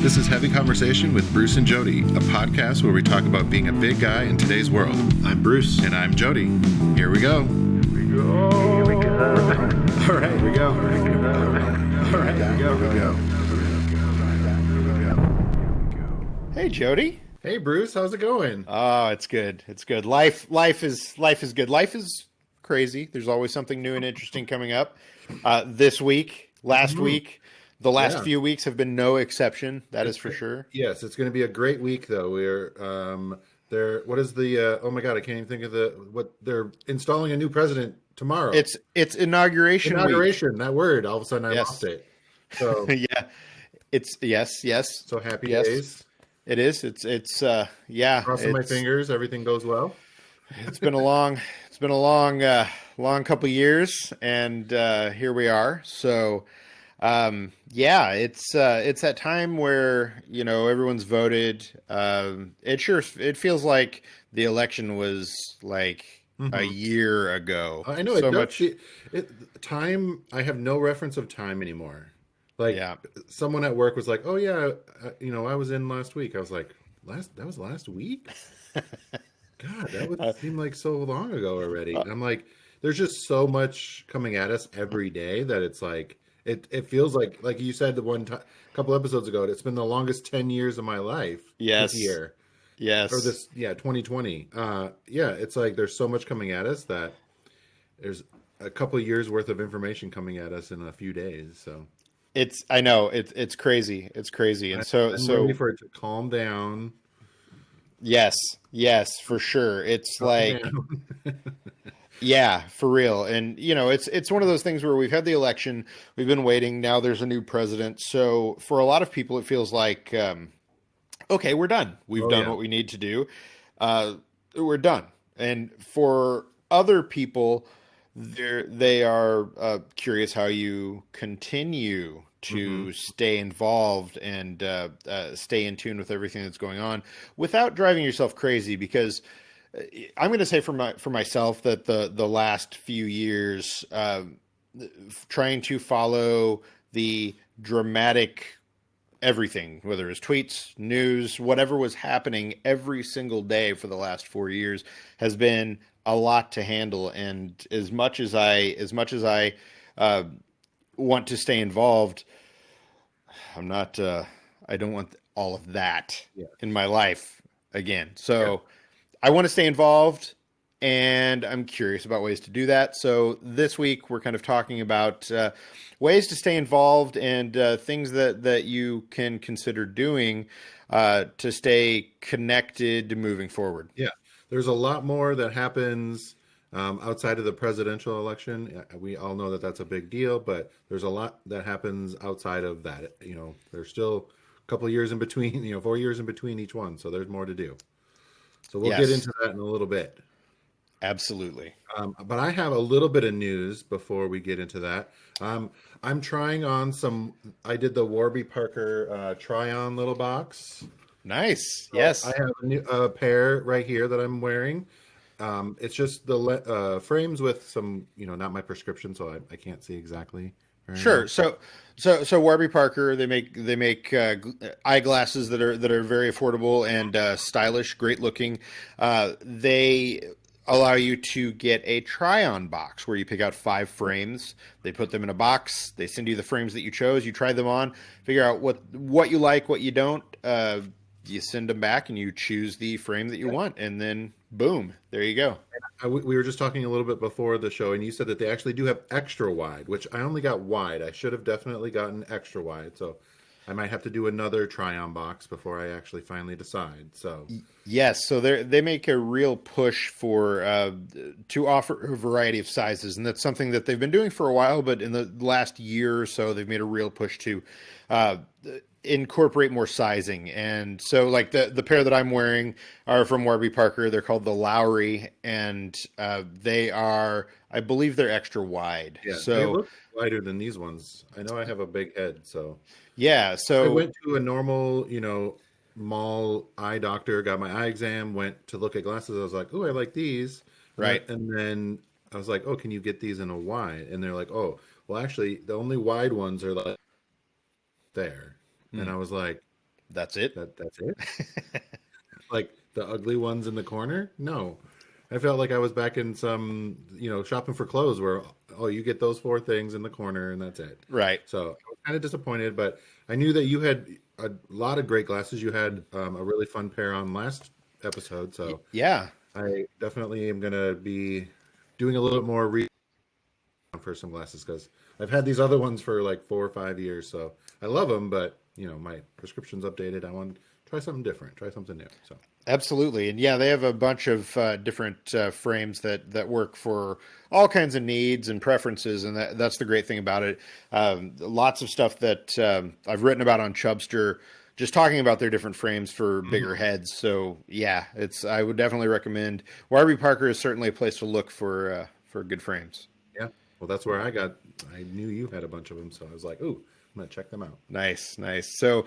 This is Heavy Conversation with Bruce and Jody, a podcast where we talk about being a big guy in today's world. I'm Bruce. And I'm Jody. Here we go. Here we go. All right, here we go. All right, here we go. Hey, Jody. Hey, Bruce. How's it going? Oh, it's good. It's good. Life is good. Life is crazy. There's always something new and interesting coming up. This week, last week, the last few weeks have been no exception. That is for sure. Yes, it's going to be a great week, though. We're there. What is the? Oh my God, I can't even think of what they're installing a new president tomorrow. It's inauguration. Inauguration. Week. That word. All of a sudden, I lost it. So yeah, it's yes. So happy days. It is. It's Crossing my fingers, everything goes well. It's been a long couple years, and here we are. So, it's that time where everyone's voted. It feels like the election was like a year ago. I know so it much time. I have no reference of time anymore. Like someone at work was like, "Oh yeah, I was in last week." I was like, "That was last week?" God, that would seem like so long ago already. I'm like, there's just so much coming at us every day that it's like it feels like you said couple episodes ago, it's been the longest 10 years of my life. Yes. This year. Yes. Or 2020. It's like there's so much coming at us that there's a couple of years worth of information coming at us in a few days. So I know it's crazy. It's crazy. And I'm ready for it to calm down. Yes, for sure. It's like, yeah, for real. And it's one of those things where we've had the election, we've been waiting. Now there's a new president. So for a lot of people, it feels like, okay, we're done. We've done what we need to do. We're done. And for other people, they are curious how you continue to stay involved and stay in tune with everything that's going on without driving yourself crazy. Because I'm going to say for myself that the last few years, trying to follow the dramatic everything, whether it's tweets, news, whatever was happening every single day for the last 4 years, has been a lot to handle. And as much as I want to stay involved, I'm not. I don't want all of that in my life again. So I want to stay involved, and I'm curious about ways to do that. So this week we're kind of talking about ways to stay involved and things that you can consider doing to stay connected moving forward. Yeah. There's a lot more that happens outside of the presidential election. We all know that that's a big deal, but there's a lot that happens outside of that. There's still a couple of years in between, 4 years in between each one. So there's more to do. So we'll get into that in a little bit. Absolutely. But I have a little bit of news before we get into that. I'm trying on I did the Warby Parker try-on little box. Nice. So yes. I have a pair right here that I'm wearing. It's just the frames with some, not my prescription, so I can't see exactly. Sure. So Warby Parker, they make eyeglasses that are very affordable and stylish, great looking. They allow you to get a try-on box where you pick out 5 frames. They put them in a box. They send you the frames that you chose. You try them on, figure out what you like, what you don't. You send them back and you choose the frame that you want, and then boom, there you go. We were just talking a little bit before the show, and you said that they actually do have extra wide, which I only got wide. I should have definitely gotten extra wide, so I might have to do another try-on box before I actually finally decide. So yes, so they make a real push to offer a variety of sizes, and that's something that they've been doing for a while. But in the last year or so, they've made a real push to incorporate more sizing. And so like the pair that I'm wearing are from Warby Parker. They're called the Lowry, and I believe they're extra wide. Yeah, so they look wider than these ones. I know I have a big head, so yeah. So I went to a normal, mall eye doctor, got my eye exam, went to look at glasses. I was like, oh, I like these. Right. And then I was like, oh, can you get these in a wide? And they're like, oh, well, actually, the only wide ones are like there. And I was like, That's it. That's it. Like the ugly ones in the corner? No. I felt like I was back in some, shopping for clothes where, oh, you get those four things in the corner and that's it. Right. So I was kind of disappointed, but I knew that you had a lot of great glasses. You had a really fun pair on last episode. So Yeah. I definitely am going to be doing a little bit more for some glasses because I've had these other ones for like 4 or 5 years. So I love them, but, my prescription's updated. I want to try something different, try something new. So. Absolutely. And yeah, they have a bunch of different frames that work for all kinds of needs and preferences. And that's the great thing about it. Lots of stuff that I've written about on Chubster, just talking about their different frames for bigger heads. So yeah, I would definitely recommend Warby Parker is certainly a place to look for good frames. Yeah. Well, that's where I knew you had a bunch of them. So I was like, ooh, I'm going to check them out. Nice, nice. So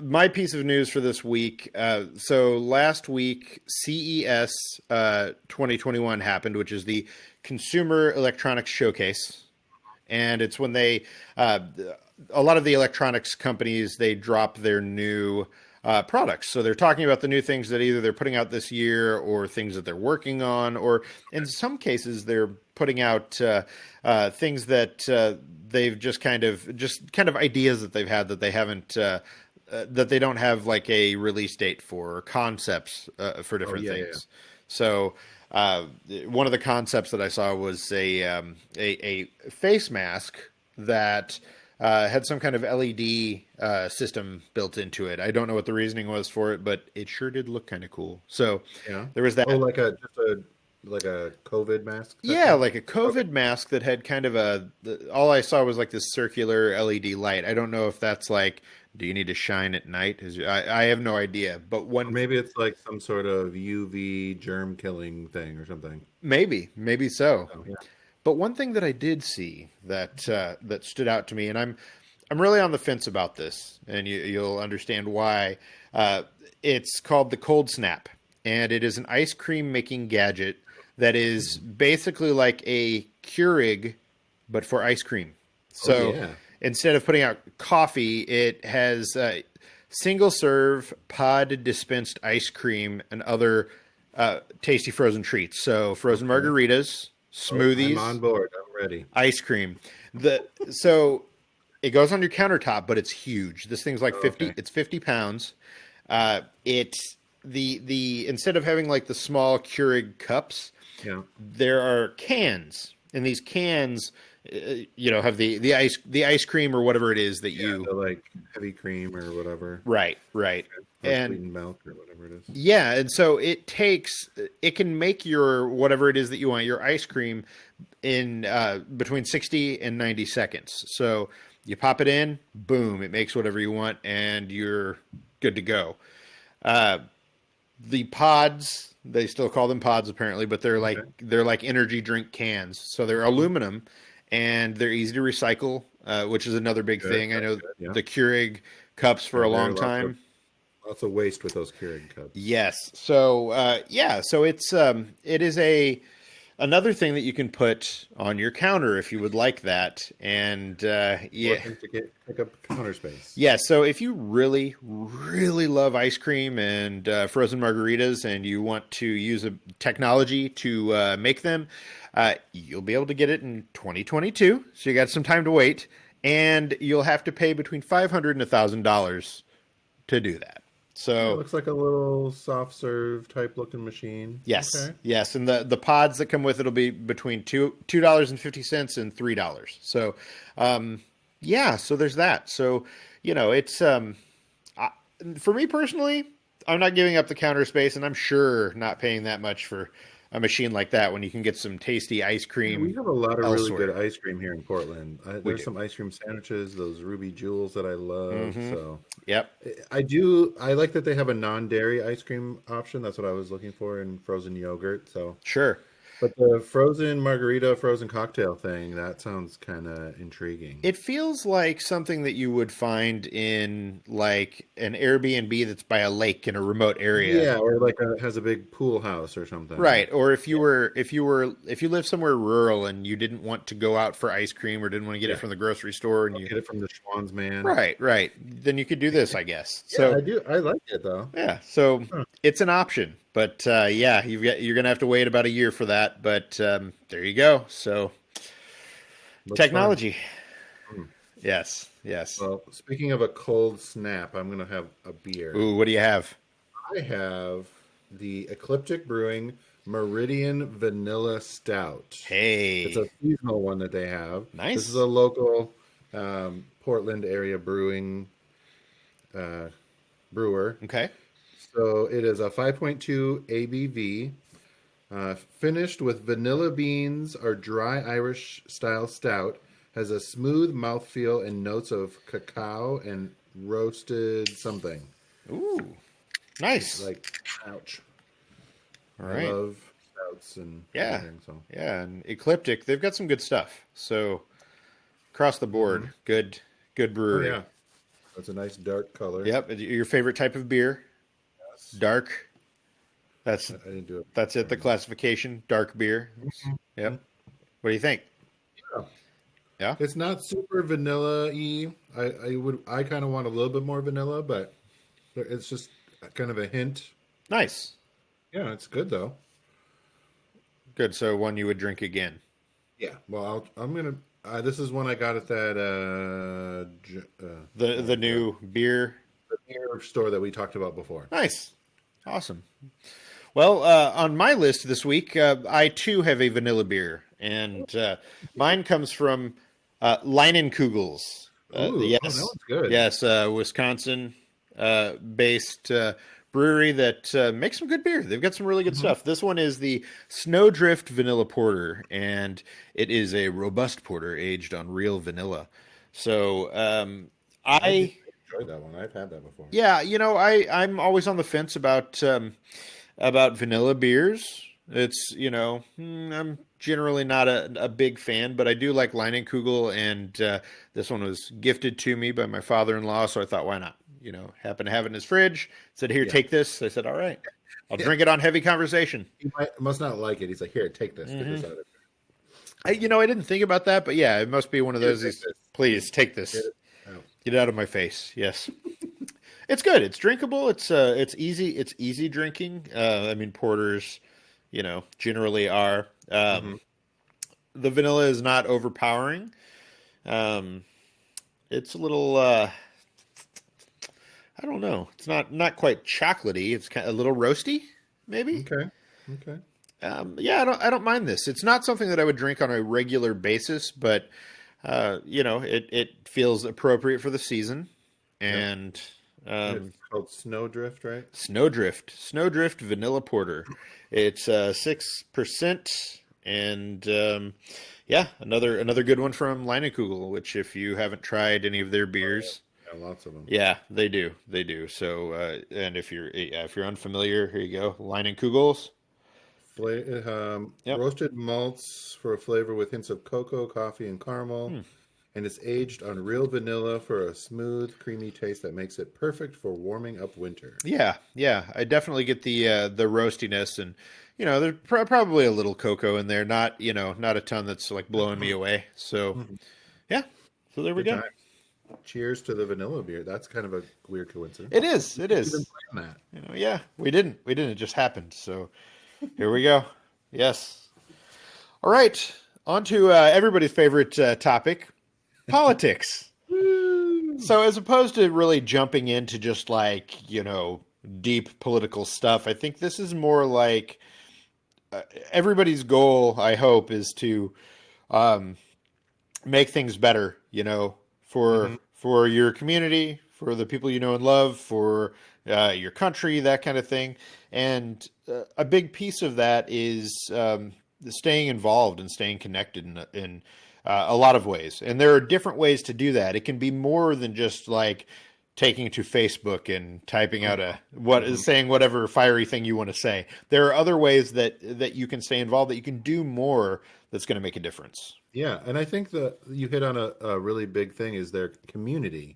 my piece of news for this week. So last week, CES 2021 happened, which is the Consumer Electronics Showcase. And it's when a lot of the electronics companies, they drop their new products. So they're talking about the new things that either they're putting out this year or things that they're working on, or in some cases they're putting out things that they've just kind of ideas that they've had that they haven't that they don't have like a release date for, or concepts for different things. Yeah. So one of the concepts that I saw was a face mask that had some kind of LED system built into it. I don't know what the reasoning was for it, but it sure did look kind of cool. So yeah, there was that. Oh, like a COVID mask? Yeah, like a COVID mask that had kind of all I saw was like this circular LED light. I don't know if that's like, do you need to shine at night? I have no idea. But Or maybe it's like some sort of UV germ killing thing or something. Maybe so. Oh, yeah. But one thing that I did see that stood out to me, and I'm really on the fence about this, and you'll understand why. It's called the Cold Snap, and it is an ice cream making gadget that is basically like a Keurig, but for ice cream. So instead of putting out coffee, it has single serve pod dispensed ice cream and other tasty frozen treats. So frozen margaritas, smoothies. I'm on board. I'm ready. Ice cream. So it goes on your countertop, but it's huge. This thing's like 50. Okay. It's 50 pounds. It's the instead of having like the small Keurig cups, there are cans, and these cans, have the ice cream or whatever it is that like heavy cream or whatever. Right. Or and sweetened milk or whatever it is. Yeah, and so it can make your whatever it is that you want, your ice cream, in between 60 and 90 seconds. So you pop it in, boom, it makes whatever you want, and you're good to go. The pods, they still call them pods apparently, but they're like energy drink cans. So they're aluminum, and they're easy to recycle, which is another big thing. I know the Keurig cups for a long time. Lots of waste with those Keurig cups. Yes. So so it is another thing that you can put on your counter if you would like that. And to pick up counter space. Yeah. So if you really, really love ice cream and frozen margaritas, and you want to use a technology to make them, you'll be able to get it in 2022. So you got some time to wait, and you'll have to pay between $500 and $1,000 to do that. So it looks like a little soft serve type looking machine. Yes. Okay. Yes. And the pods that come with it will be between $2.50 and $3. So, so there's that. So, it's, for me personally, I'm not giving up the counter space, and I'm sure not paying that much for a machine like that when you can get some tasty ice cream. We have a lot of really good ice cream here in Portland. There's some ice cream sandwiches, those Ruby Jewels that I love. Mm-hmm. So yep, I like that they have a non-dairy ice cream option. That's what I was looking for in frozen yogurt. So sure. But the frozen margarita, frozen cocktail thing, that sounds kind of intriguing. It feels like something that you would find in like an Airbnb that's by a lake in a remote area. Yeah, or like has a big pool house or something. Right. Or if you live somewhere rural and you didn't want to go out for ice cream or didn't want to get it Yeah, from the grocery store and I'll you get it from the Schwann's man. right, right. Then you could do this, I guess. Yeah, So I do. I like it though. yeah, so Huh. it's an option. But yeah, you're gonna have to wait about a year for that. But there you go. So Looks fun. technology. Hmm. Yes, yes. Well, speaking of a cold snap, I'm gonna have a beer. Ooh, what do you have? I have the Ecliptic Brewing Meridian Vanilla Stout. It's a Hey, seasonal one that they have. This is nice. a local Portland area brewing uh, brewer. Okay. So it is a 5.2 ABV, finished with vanilla beans or dry Irish style stout. Has a smooth mouthfeel and notes of cacao and roasted something. Ooh, It's nice. like, ouch. All I right. love stouts and Yeah, everything. So, yeah. And Ecliptic, they've got some good stuff. So across the board, good oh brewery. yeah, that's a nice dark color. Yep. Your favorite type of beer? Yes. Dark. That's I didn't do it. that's it. The classification, dark beer. Mhm. Yep. What do you think? Yeah. Yeah. It's not super vanilla-y. I kind of want a little bit more vanilla, but it's just kind of a hint. Nice. Yeah, it's good though. Good. So one you would drink again. Yeah. Well, I'm gonna. This is one I got at that The new beer. the beer store that we talked about before. Nice. Awesome. Well, on my list this week, I too have a vanilla beer, and mine comes from Leinenkugels. Ooh, oh, that Yes, one's good. yes, Wisconsin based brewery that makes some good beer. They've got some really good Mhm. stuff. This one is the Snowdrift Vanilla Porter, and it is a robust porter aged on real vanilla. So I do I enjoy that one. I've had that before. yeah, I'm always on the fence about vanilla beers. It's I'm generally not a big fan, but I do like Leinenkugel, and this one was gifted to me by my father-in-law, so I thought, why not? Happened to have it in his fridge. Said, here, Yeah. take this. I said, all right, I'll Yeah. drink it on heavy conversation. Must not like it. He's like, here, take this. Get Hmm this out of I didn't think about that, but yeah, it must be one of here. those. Take this. Please take Get this. it out. Get it out of my face. Yes. It's good. It's drinkable. It's easy. It's easy drinking. I mean, porters, generally are. Hmm. The vanilla is not overpowering. Um, it's a little. I don't know. It's not quite chocolatey. It's kind of a little roasty, maybe. Okay. Okay. Yeah, I don't mind this. It's not something that I would drink on a regular basis, but it feels appropriate for the season. Yep. And And it's called Snowdrift, right? Snowdrift Vanilla Porter. It's 6%, and yeah, another good one from Leinenkugel. Which, if you haven't tried any of their beers, Yeah, lots of them. yeah, they do. So, and if you're unfamiliar, here you go, Leinenkugels. Yep. Roasted malts for a flavor with hints of cocoa, coffee, and caramel. Hmm. And it's aged on real vanilla for a smooth, creamy taste that makes it perfect for warming up winter. Yeah, I definitely get the roastiness, and there's probably a little cocoa in there, not a ton that's like blowing me away. So Mhm. yeah, so there we Good go. time. Cheers to the vanilla beer. That's kind of a weird coincidence. It is, it We've been is. playing that. Yeah, we didn't, it just happened. So here we go. Yes. All right, on to everybody's favorite topic, politics. Woo! So as opposed to really jumping into just like, deep political stuff, I think this is more like everybody's goal, I hope, is to um, make things better, for Mhm. for your community, for the people you know and love, for your country, that kind of thing. And a big piece of that is staying involved and staying connected in a lot of ways. And there are different ways to do that. It can be more than just like taking to Facebook and typing out saying whatever fiery thing you want to say. There are other ways that you can stay involved, that you can do more that's going to make a difference. Yeah, and I think that you hit on a really big thing is their community.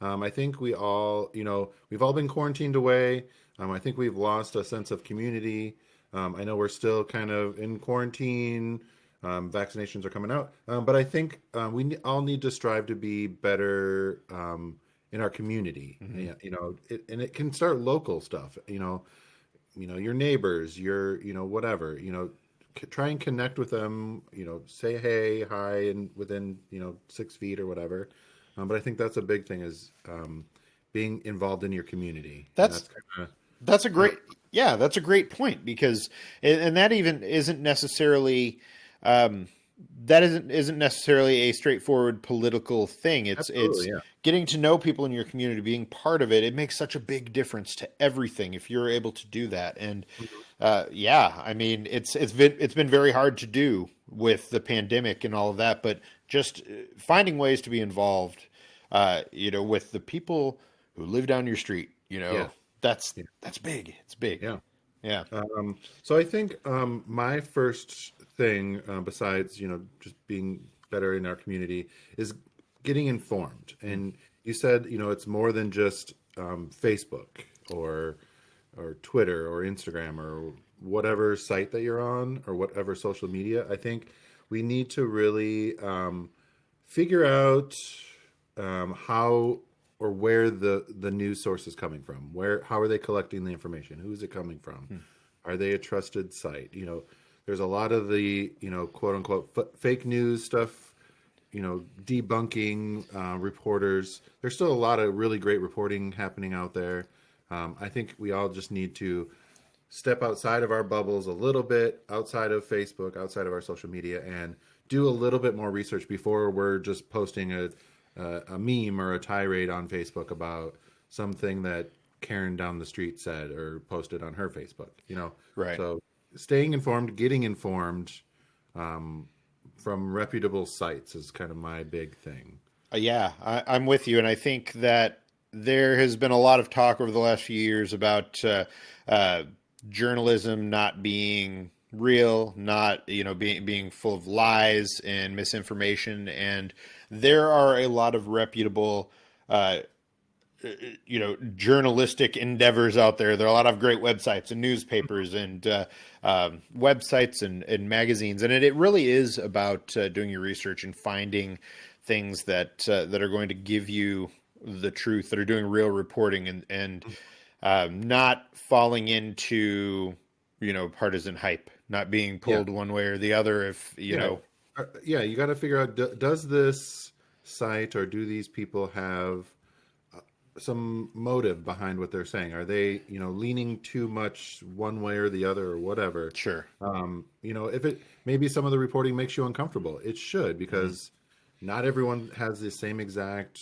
I think we all, we've all been quarantined away. I think we've lost a sense of community. I know we're still kind of in quarantine. Vaccinations are coming out, but I think all need to strive to be better in our community. Yeah, and it can start local stuff. Your neighbors, your whatever. Try and connect with them. Say hey, hi, and within 6 feet or whatever. But I think that's a big thing is being involved in your community. That's a great point, because and that even isn't necessarily isn't necessarily a straightforward political thing. It's getting to know people in your community, being part of it. It makes such a big difference to everything if you're able to do that. And I mean, it's been very hard to do with the pandemic and all of that, but just finding ways to be involved, with the people who live down your street, that's big. It's big. Yeah. Yeah. So I think my first thing, besides just being better in our community, is getting informed. And you said it's more than just Facebook or Twitter or Instagram or whatever site that you're on or whatever social media. I think we need to really figure out how or where the news source is coming from. How are they collecting the information? Who is it coming from? Are they a trusted site? There's a lot of the quote unquote fake news stuff. Debunking reporters. There's still a lot of really great reporting happening out there. I think we all just need to step outside of our bubbles a little bit, outside of Facebook, outside of our social media, and do a little bit more research before we're just posting a meme or a tirade on Facebook about something that Karen down the street said or posted on her Facebook. Right. So staying informed, getting informed from reputable sites is kind of my big thing. I'm with you, and I think that there has been a lot of talk over the last few years about journalism not being real, not being full of lies and misinformation, and there are a lot of reputable journalistic endeavors out there. There are a lot of great websites and newspapers and websites and magazines, and it really is about doing your research and finding things that are going to give you the truth, that are doing real reporting, and not falling into partisan hype, not being pulled one way or the other. If you got to figure out, does this site or do these people have some motive behind what they're saying? Are they leaning too much one way or the other or whatever? Sure. If it maybe some of the reporting makes you uncomfortable, it should, because not everyone has the same exact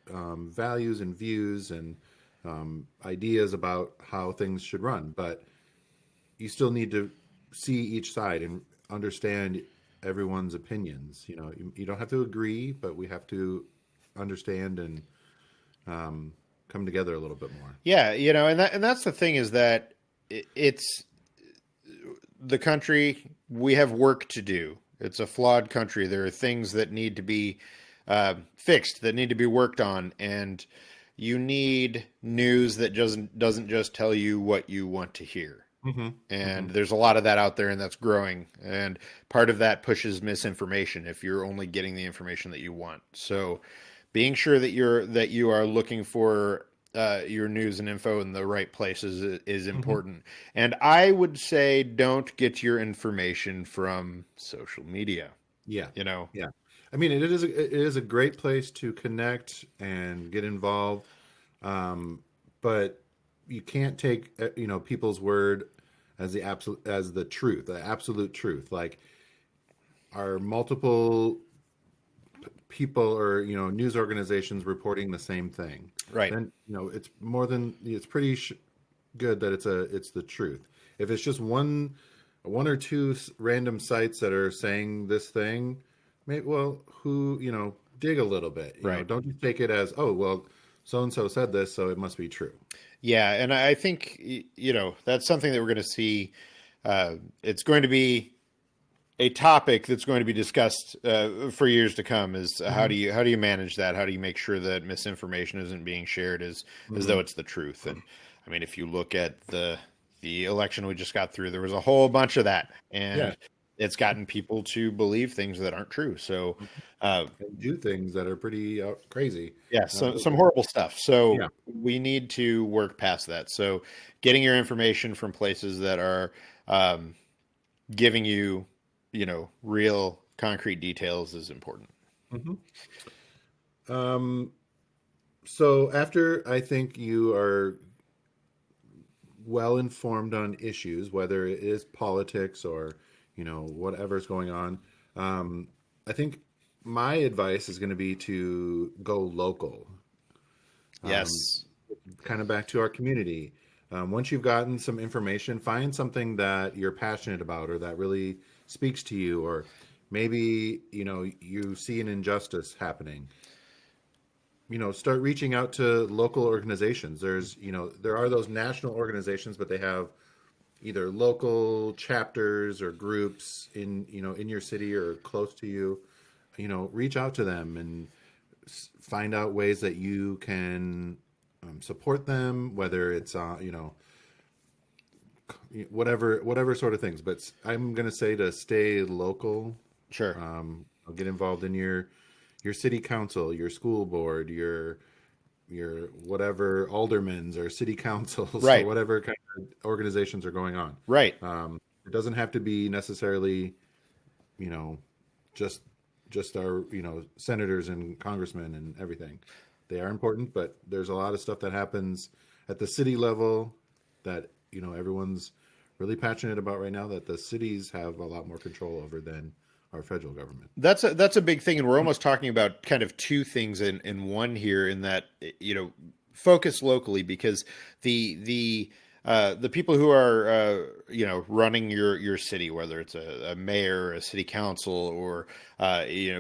values and views and ideas about how things should run, but you still need to see each side and understand everyone's opinions. You don't have to agree, but we have to understand and come together a little bit more. Yeah, and that's the thing, is that it's the country. We have work to do. It's a flawed country. There are things that need to be fixed, that need to be worked on, and you need news that doesn't just tell you what you want to hear. And there's a lot of that out there, and that's growing. And part of that pushes misinformation if you're only getting the information that you want. So being sure that you are looking for your news and info in the right places is important. And I would say don't get your information from social media. Yeah. I mean, it is a great place to connect and get involved, but you can't take people's word as the absolute truth. Like, are multiple people or news organizations reporting the same thing? Right. Then it's pretty good that it's the truth. If it's just one or two random sites that are saying this thing, dig a little bit. Right. Don't just take it as, oh well, so and so said this, so it must be true. Yeah, and I think that's something that we're going to see. It's going to be a topic that's going to be discussed for years to come. Is how do you manage that? How do you make sure that misinformation isn't being shared as though it's the truth? And I mean, if you look at the election we just got through, there was a whole bunch of that, and it's gotten people to believe things that aren't true. So, and do things that are pretty crazy. Yeah, some horrible stuff. So Yeah. we need to work past that. So getting your information from places that are giving you, real concrete details is important. So after I think you are well informed on issues, whether it is politics or whatever's going on, I think my advice is going to be to go local. Yes. Kind of back to our community. Once you've gotten some information, find something that you're passionate about or that really speaks to you, or maybe you see an injustice happening. Start reaching out to local organizations. There are those national organizations, but they have either local chapters or groups in your city or close to you. Reach out to them and find out ways that you can support them, whether it's whatever sort of things. But I'm going to say to stay local. Sure. I'll get involved in your city council, your school board, your whatever aldermans or city councils, Right. or whatever kind of organizations are going on. Right. It doesn't have to be necessarily, just our senators and congressmen and everything. They are important, but there's a lot of stuff that happens at the city level that everyone's really passionate about right now, that the cities have a lot more control over than our federal government. That's a big thing, and we're almost talking about kind of two things in one here. In that, focus locally, because the people who are running your city, whether it's a mayor, a city council, or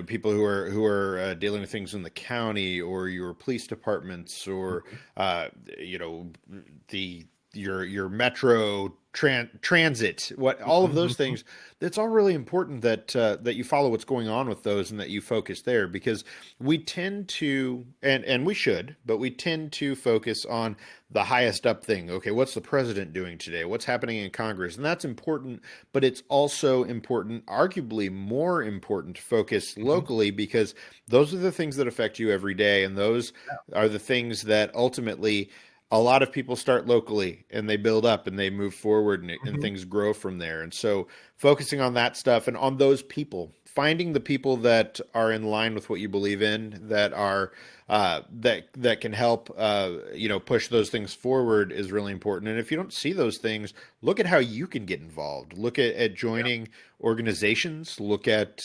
people who are dealing with things in the county, or your police departments, or your metro transit, all of those things. It's all really important that you follow what's going on with those and that you focus there, because we tend to, and we should, but we tend to focus on the highest up thing. Okay, what's the president doing today? What's happening in Congress? And that's important, but it's also important, arguably more important, to focus locally, because those are the things that affect you every day, and those are the things that ultimately a lot of people start locally and they build up and they move forward, and things grow from there. And so focusing on that stuff and on those people, finding the people that are in line with what you believe in, that are that can help push those things forward, is really important. And if you don't see those things, look at how you can get involved. Look at joining organizations. Look at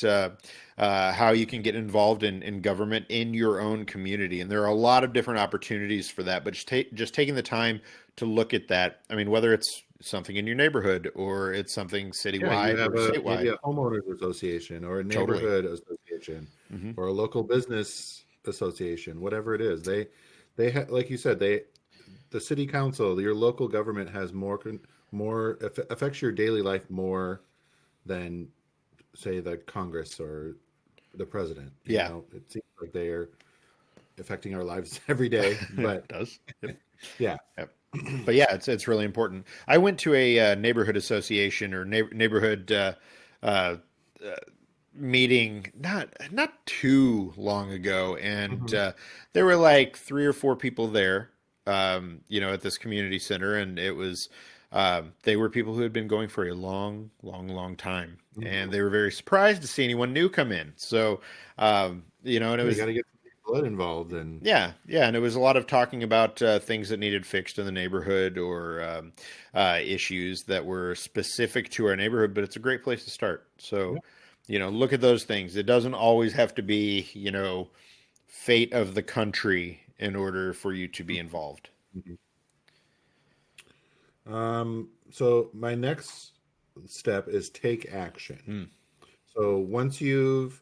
how you can get involved in government in your own community. And there are a lot of different opportunities for that. But just taking the time to look at that. I mean, whether it's something in your neighborhood or it's something citywide or statewide. Maybe a homeowners association or a neighborhood association or a local business association, whatever it is. They like you said, the city council, your local government has more affects your daily life more than, say, the Congress or the president. Yeah. It seems like they are affecting our lives every day, but it does. Yep. Yeah. Yep. But yeah, it's really important. I went to a neighborhood association or neighborhood meeting not too long ago, and there were like 3 or 4 people there, at this community center, and it was they were people who had been going for a long time, and they were very surprised to see anyone new come in. So, and it was, you got to get blood involved, and and it was a lot of talking about things that needed fixed in the neighborhood, or issues that were specific to our neighborhood. But it's a great place to start. So, look at those things. It doesn't always have to be, fate of the country in order for you to be involved. So my next step is take action. So once you've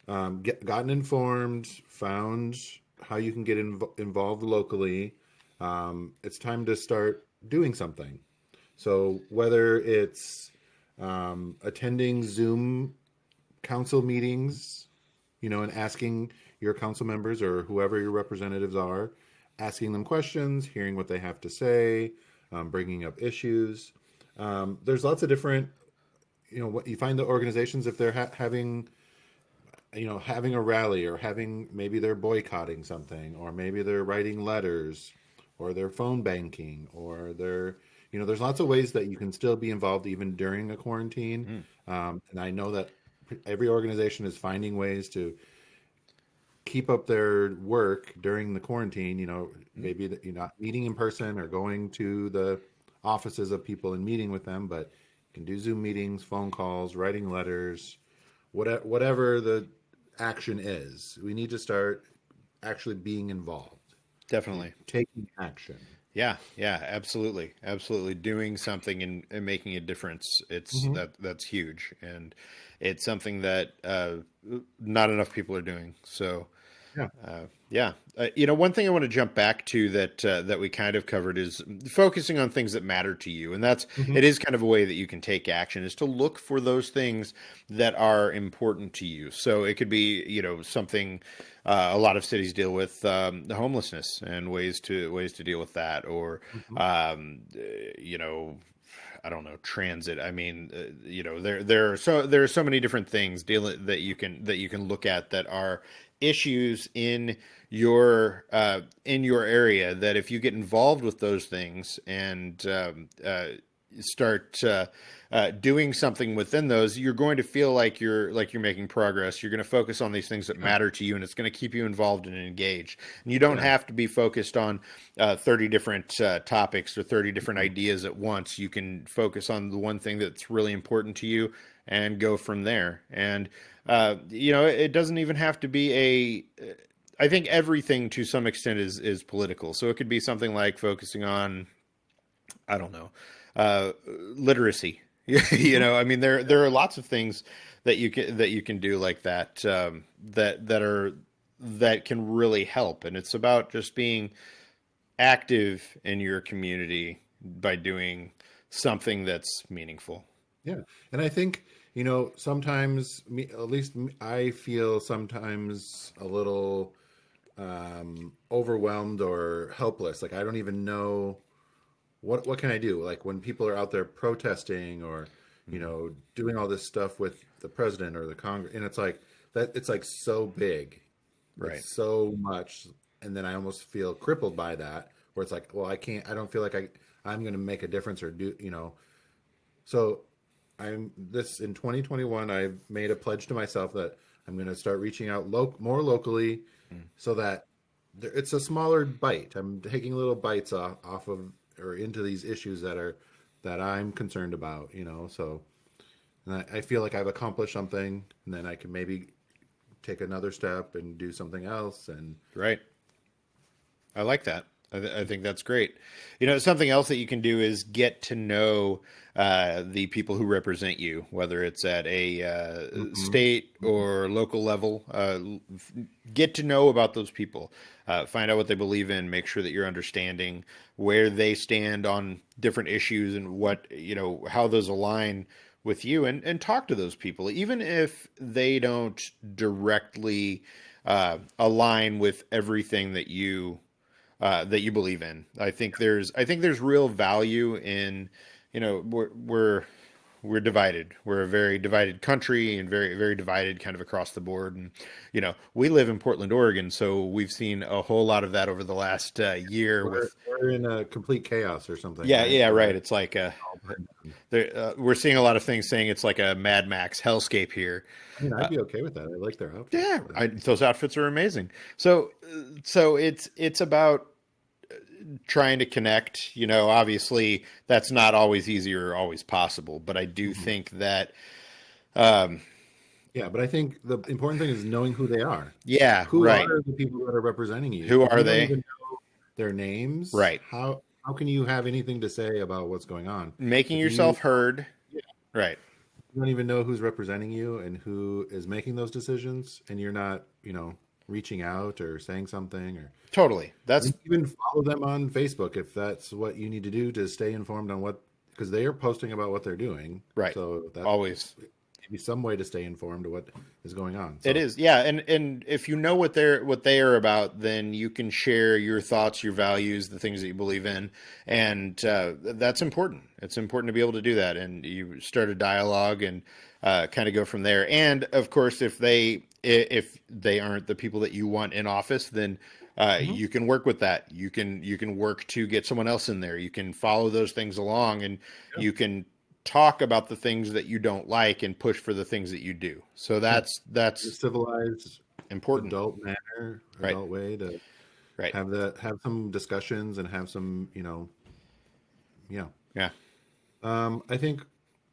gotten informed, found how you can get involved locally. It's time to start doing something. So whether it's attending Zoom council meetings, and asking your council members or whoever your representatives are, asking them questions, hearing what they have to say, bringing up issues. There's lots of different, what you find the organizations, if they're having a rally, or maybe they're boycotting something, or maybe they're writing letters, or they're phone banking, or there's lots of ways that you can still be involved even during a quarantine. And I know that every organization is finding ways to keep up their work during the quarantine. Maybe that you're not meeting in person or going to the offices of people and meeting with them, but you can do Zoom meetings, phone calls, writing letters, whatever the action is. We need to start actually being involved, Definitely taking action. Yeah, absolutely, absolutely. Doing something and making a difference. That's huge, and it's something that not enough people are doing. So, Yeah. One thing I want to jump back to that we kind of covered is focusing on things that matter to you, and it is kind of a way that you can take action, is to look for those things that are important to you. So it could be something. A lot of cities deal with the homelessness and ways to deal with that, or I don't know, transit. I mean, there are so many different things that you can look at that are issues in your area, that if you get involved with those things and start doing something within those, you're going to feel like you're making progress. You're going to focus on these things that matter to you, and it's going to keep you involved and engaged. And you don't have to be focused on 30 different topics or 30 different ideas at once. You can focus on the one thing that's really important to you and go from there. And it doesn't even have to be I think everything to some extent is political. So it could be something like focusing on, I don't know, literacy. I mean, there are lots of things that you can do like that, that can really help. And it's about just being active in your community by doing something that's meaningful. Yeah. And I think, sometimes, at least I feel sometimes a little overwhelmed or helpless. Like, I don't even know what can I do? Like, when people are out there protesting, or, doing all this stuff with the president or the Congress, and it's like so big, Right. it's so much. And then I almost feel crippled by that, where it's like, well, I don't feel like I'm going to make a difference or do, so in 2021, I've made a pledge to myself that I'm going to start reaching out more locally, so that it's a smaller bite. I'm taking little bites off of, or into these issues that I'm concerned about, so, and I feel like I've accomplished something, and then I can maybe take another step and do something else. And Right. I like that. I think that's great. Something else that you can do is get to know the people who represent you, whether it's at a state or local level. Get to know about those people. Find out what they believe in. Make sure that you're understanding where they stand on different issues, and how those align with you, and talk to those people, even if they don't directly align with everything that you believe in. I think there's real value in, we're divided. We're a very divided country, and very, very divided kind of across the board. And, we live in Portland, Oregon, so we've seen a whole lot of that over the last year. We're in a complete chaos or something. Yeah, right? yeah, right. It's like we're seeing a lot of things saying it's like a Mad Max hellscape here. I mean, I'd be okay with that. I like their outfits. Yeah, those outfits are amazing. So it's about trying to connect. Obviously that's not always easy or always possible, but I do think that yeah, but I think the important thing is knowing who they are. Yeah, Who right. are the people that are representing you? Who If are you don't they? even know their names, Right. How can you have anything to say about what's going on? Making If yourself heard. Yeah. Right. You don't even know who's representing you and who is making those decisions, and you're not, reaching out or saying something, or Totally. That's even follow them on Facebook if that's what you need to do to stay informed on what, because they are posting about what they're doing. right. So that's Always. maybe some way to stay informed of what is going on. It So is, yeah, and if you know what they are about, then you can share your thoughts, your values, the things that you believe in, and that's important. It's important to be able to do that, and you start a dialogue and kind of go from there. And of course, if they aren't the people that you want in office, then you can work with that. You can work to get someone else in there. You can follow those things along, and you can talk about the things that you don't like and push for the things that you do. So yeah, that's a civilized, important. adult manner, Right. adult way to Right. have some discussions and have some, yeah. Yeah. I think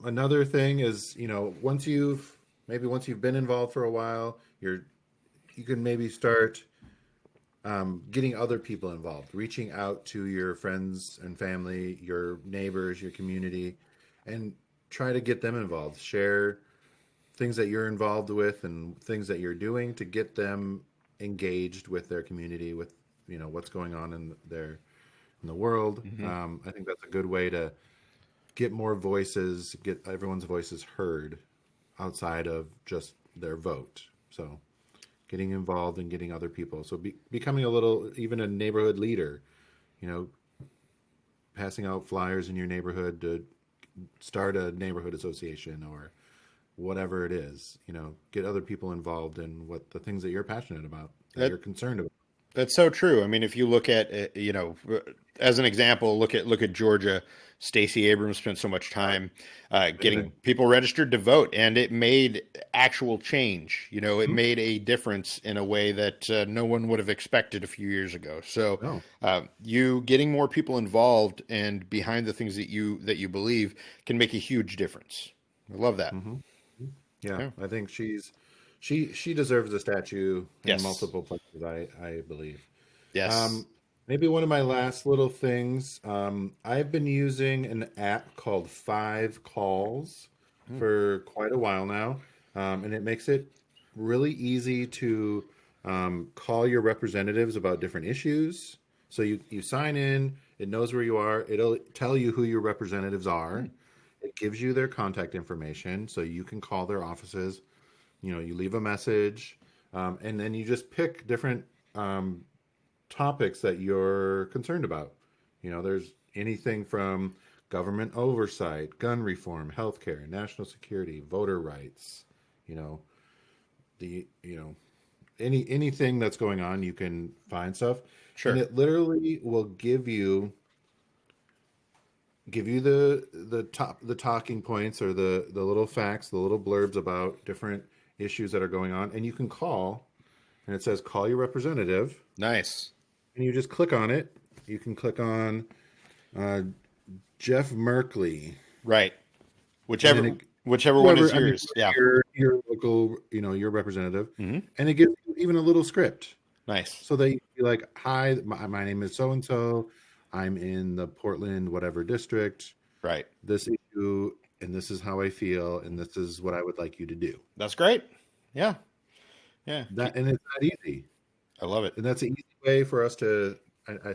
another thing is, once you've been involved for a while, you can maybe start getting other people involved, reaching out to your friends and family, your neighbors, your community, and try to get them involved. Share things that you're involved with and things that you're doing to get them engaged with their community, with what's going on in the world. I think that's a good way to get more voices, get everyone's voices heard outside of just their vote. So getting involved and getting other people. So becoming even a neighborhood leader, you know, passing out flyers in your neighborhood to start a neighborhood association or whatever it is, get other people involved in what the things that you're passionate about, that you're concerned about. That's so true. I mean, if you look at, as an example, look at Georgia. Stacey Abrams spent so much time getting people registered to vote, and it made actual change. It made a difference in a way that no one would have expected a few years ago. So, you getting more people involved and behind the things that you believe can make a huge difference. I love that. Yeah, I think she deserves a statue in Yes. multiple places, I believe. Yes. Maybe one of my last little things, I've been using an app called Five Calls for quite a while now, and it makes it really easy to call your representatives about different issues. So you sign in, it knows where you are, it'll tell you who your representatives are. It gives you their contact information, so you can call their offices. You leave a message, and then you just pick different topics that you're concerned about. There's anything from government oversight, gun reform, healthcare, national security, voter rights. You know, the anything that's going on, you can find stuff, Sure. and it literally will give you the talking points or the little facts, the little blurbs about different issues that are going on, and you can call, and it says call your representative, Nice. and you just click on it. You can click on Jeff Merkley, Right. and then Whichever one is whoever, yours. Yeah. your local, your representative, Mm-hmm. and it gives you even a little script. Nice. So they be like, "Hi, my name is so and so. I'm in the Portland whatever district. Right. This issue, and this is how I feel, and this is what I would like you to do." That's great. Yeah. Yeah. And it's that easy, I love it. and that's an easy way for us to.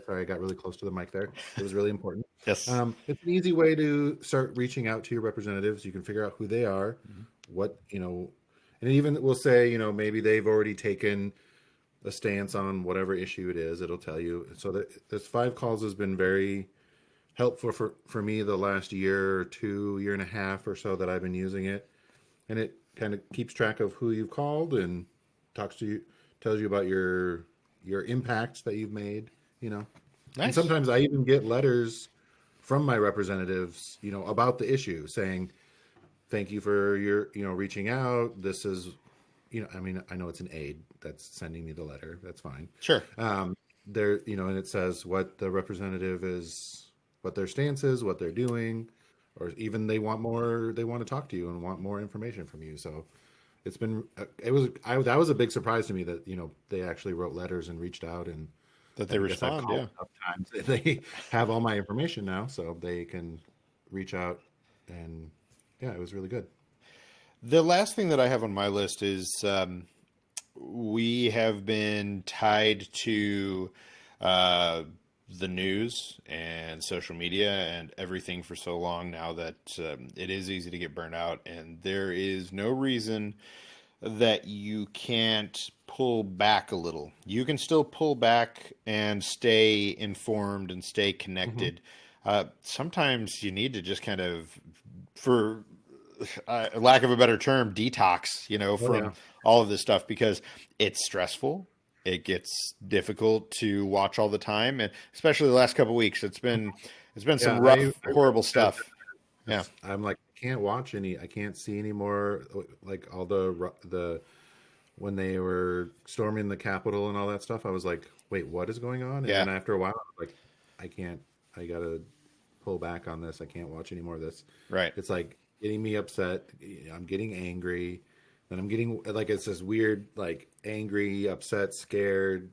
Sorry, I got really close to the mic there. It was really important. Yes. It's an easy way to start reaching out to your representatives. You can figure out who they are, what and it even will say, maybe they've already taken a stance on whatever issue it is. It'll tell you. So that this Five Calls has been very helpful for me the last year or two, year and a half or so that I've been using it, and it kind of keeps track of who you've called and talks to you, tells you about your impacts that you've made. Nice. And sometimes I even get letters from my representatives, about the issue, saying, "Thank you for your, reaching out. This is, I know it's an aide that's sending me the letter. That's fine. Sure. There, and it says what the representative is, what their stance is, what they're doing, or even they want to talk to you and want more information from you. So it's been, that was a big surprise to me that, they actually wrote letters and reached out, and That they I guess I've respond. called Yeah. enough times that they have all my information now, so they can reach out, and yeah, it was really good. The last thing that I have on my list is we have been tied to the news and social media and everything for so long now that it is easy to get burnt out, and there is no reason that you can't pull back a little. You can still pull back and stay informed and stay connected. Sometimes you need to just kind of, for lack of a better term, detox, from all of this stuff, because it's stressful. It gets difficult to watch all the time, and especially the last couple of weeks, it's been some rough, horrible stuff. Yeah, I'm like, I can't see anymore. Like all the when they were storming the Capitol and all that stuff, I was like, wait, what is going on? And then after a while, I was like, I gotta pull back on this. I can't watch any more of this. Right. It's like getting me upset. I'm getting angry. Then I'm getting like, it's this weird, like angry, upset, scared,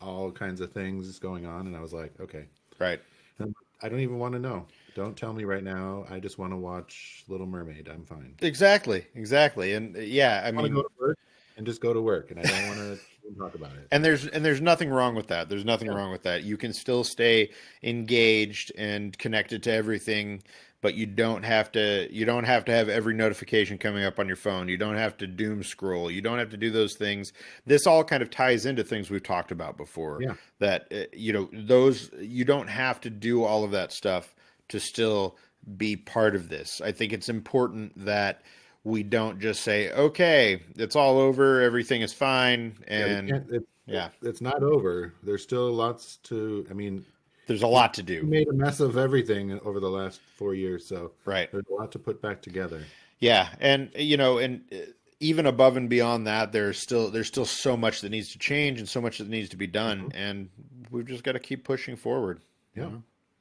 all kinds of things going on. And I was like, okay. Right. And I don't even want to know. Don't tell me right now. I just want to watch Little Mermaid. I'm fine. Exactly. And I want to go to work and just go to work, and I don't want to talk about it. And there's nothing wrong with that. There's nothing wrong with that. You can still stay engaged and connected to everything, but you don't have to have every notification coming up on your phone. You don't have to doom scroll. You don't have to do those things. This all kind of ties into things we've talked about before. Yeah. That those, you don't have to do all of that stuff to still be part of this. I think it's important that we don't just say, okay, it's all over, everything is fine. And it's not over. There's still lots to, there's a lot to do. We made a mess of everything over the last 4 years. So right. There's a lot to put back together. Yeah. And, even above and beyond that, there's still so much that needs to change and so much that needs to be done. And we've just got to keep pushing forward. Yeah.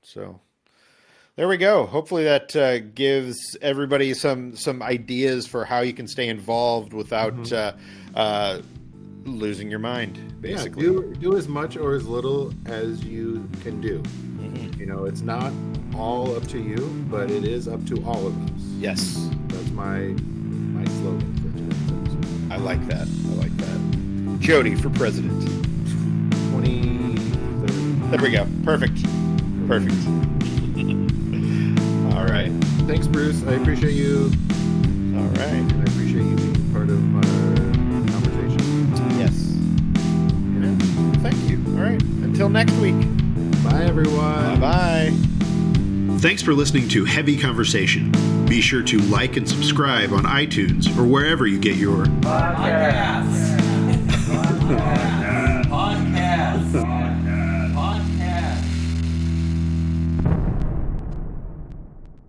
So there we go. Hopefully that gives everybody some ideas for how you can stay involved without losing your mind, basically. Yeah, do as much or as little as you can do. It's not all up to you, but it is up to all of us. Yes. That's my slogan for today's episode. I like that. Jody for president. 2030. There we go. Perfect. All right. Thanks, Bruce. I appreciate you. All right. And I appreciate you being part of our conversation. Yes. Yeah. Thank you. All right. Until next week. Bye, everyone. Bye-bye. Thanks for listening to Heavy Conversation. Be sure to like and subscribe on iTunes or wherever you get your podcasts.